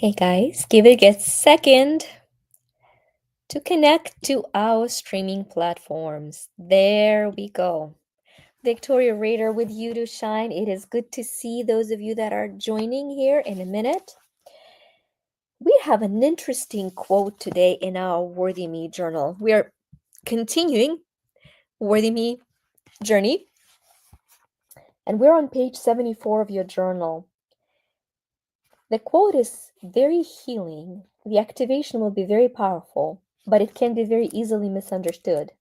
Hey guys, give it a second to connect to our streaming platforms. There we go. Victoria Raider with you to shine. It is good to see those of you that are joining here in a minute. We have an interesting quote today in our Worthy Me journal. We are continuing Worthy Me journey, and we're on page 74 of your journal. The quote is very healing. The activation will be very powerful, but it can be very easily misunderstood.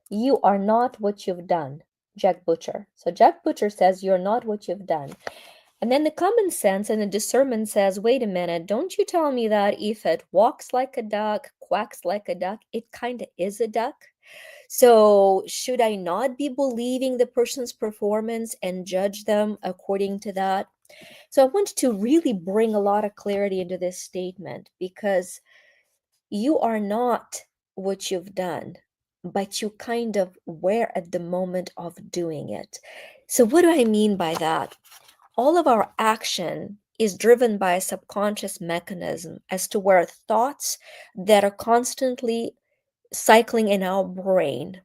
You are not what you've done, Jack Butcher. So Jack Butcher says you're not what you've done. And then the common sense and the discernment says, wait a minute, don't you tell me that if it walks like a duck, quacks like a duck, it kind of is a duck? So should I not be believing the person's performance and judge them according to that? So I want to really bring a lot of clarity into this statement because you are not what you've done, but you kind of were at the moment of doing it. So what do I mean by that? All of our action is driven by a subconscious mechanism as to where thoughts that are constantly cycling in our brain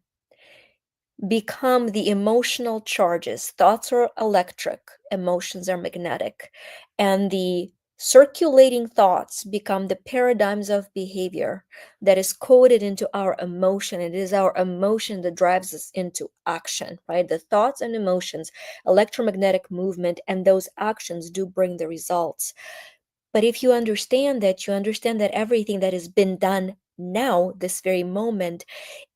become the emotional charges. Thoughts are electric, emotions are magnetic, and the circulating thoughts become the paradigms of behavior that is coded into our emotion. It is our emotion that drives us into action, right? The thoughts and emotions, electromagnetic movement, and those actions do bring the results. But if you understand that everything that has been done now, this very moment,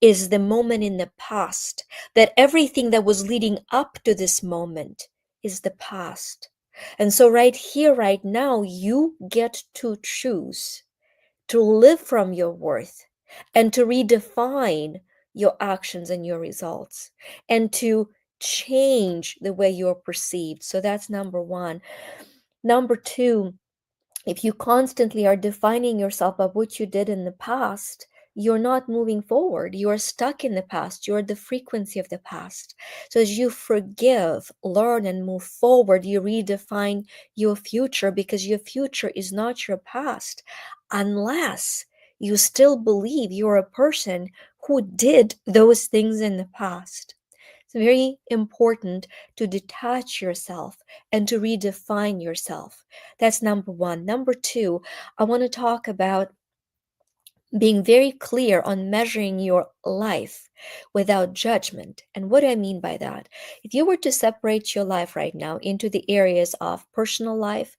is the moment in the past, that everything that was leading up to this moment is the past. And so, right here, right now, you get to choose to live from your worth and to redefine your actions and your results and to change the way you're perceived. So, that's number one. Number two, if you constantly are defining yourself by what you did in the past, you're not moving forward. You're stuck in the past. You're the frequency of the past. So as you forgive, learn, and move forward, you redefine your future because your future is not your past unless you still believe you're a person who did those things in the past. It's very important to detach yourself and to redefine yourself. That's number one. Number two, I want to talk about being very clear on measuring your life without judgment. And what do I mean by that? If you were to separate your life right now into the areas of personal life,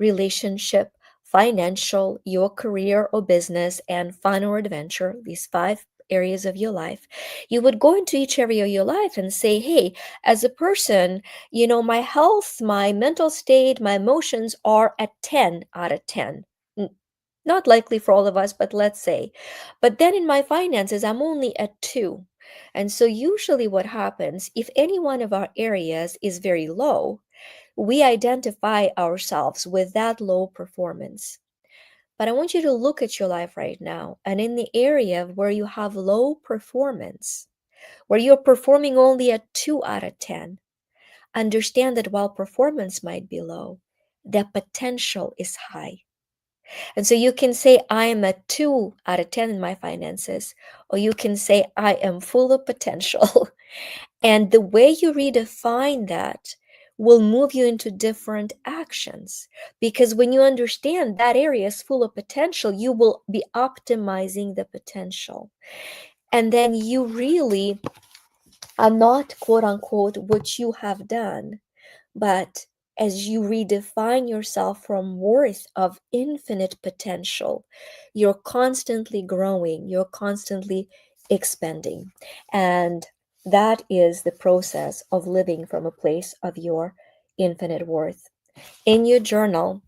relationship, financial, your career or business, and fun or adventure, these five areas of your life, you would go into each area of your life and say, hey, as a person, my health, my mental state, my emotions are at 10 out of 10. Not likely for all of us, but let's say. But then in my finances, I'm only at 2. And so usually what happens, if any one of our areas is very low, we identify ourselves with that low performance. But I want you to look at your life right now, and in the area where you have low performance, where you're performing only at 2 out of 10, understand that while performance might be low, the potential is high. And so you can say, I am a 2 out of 10 in my finances, or you can say, I am full of potential. And the way you redefine that will move you into different actions. Because when you understand that area is full of potential, you will be optimizing the potential. And then you really are not, quote unquote, what you have done, but as you redefine yourself from worth of infinite potential, you're constantly growing, you're constantly expanding. And that is the process of living from a place of your infinite worth. In your journal,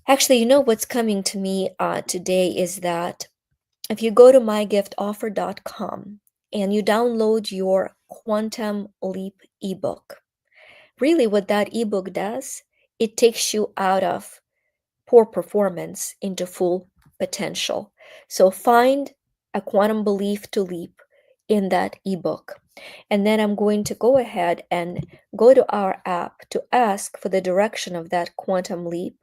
actually, what's coming to me today is that if you go to mygiftoffer.com and you download your Quantum Leap ebook, really what that ebook does, it takes you out of poor performance into full potential. So find a quantum belief to leap in that ebook. And then I'm going to go ahead and go to our app to ask for the direction of that quantum leap.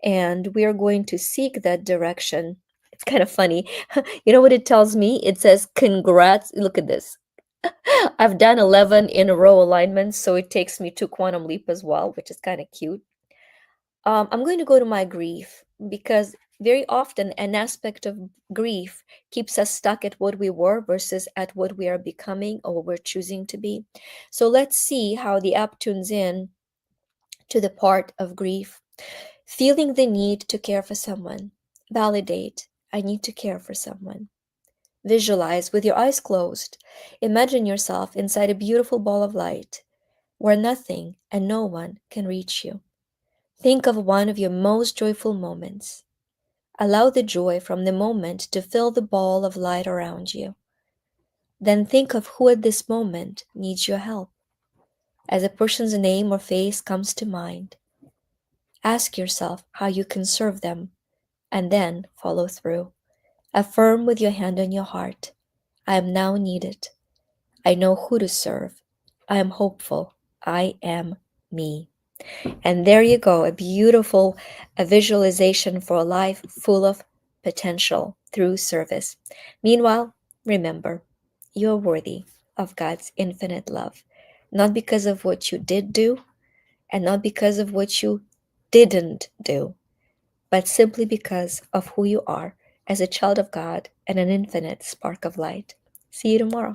and we are going to seek that direction. It's kind of funny. You know what it tells me? It says, congrats. Look at this. I've done 11 in a row alignments, so it takes me to quantum leap as well, which is kind of cute. I'm going to go to my grief because very often an aspect of grief keeps us stuck at what we were versus at what we are becoming or what we're choosing to be. So let's see how the app tunes in to the part of grief. Feeling the need to care for someone. Validate, I need to care for someone. Visualize with your eyes closed. Imagine yourself inside a beautiful ball of light where nothing and no one can reach you. Think of one of your most joyful moments. Allow the joy from the moment to fill the ball of light around you. Then think of who at this moment needs your help. As a person's name or face comes to mind, ask yourself how you can serve them and then follow through. Affirm with your hand on your heart, I am now needed. I know who to serve. I am hopeful. I am me. And there you go, a beautiful visualization for a life full of potential through service. Meanwhile, remember, you're worthy of God's infinite love, not because of what you did do and not because of what you didn't do, but simply because of who you are as a child of God and an infinite spark of light. See you tomorrow.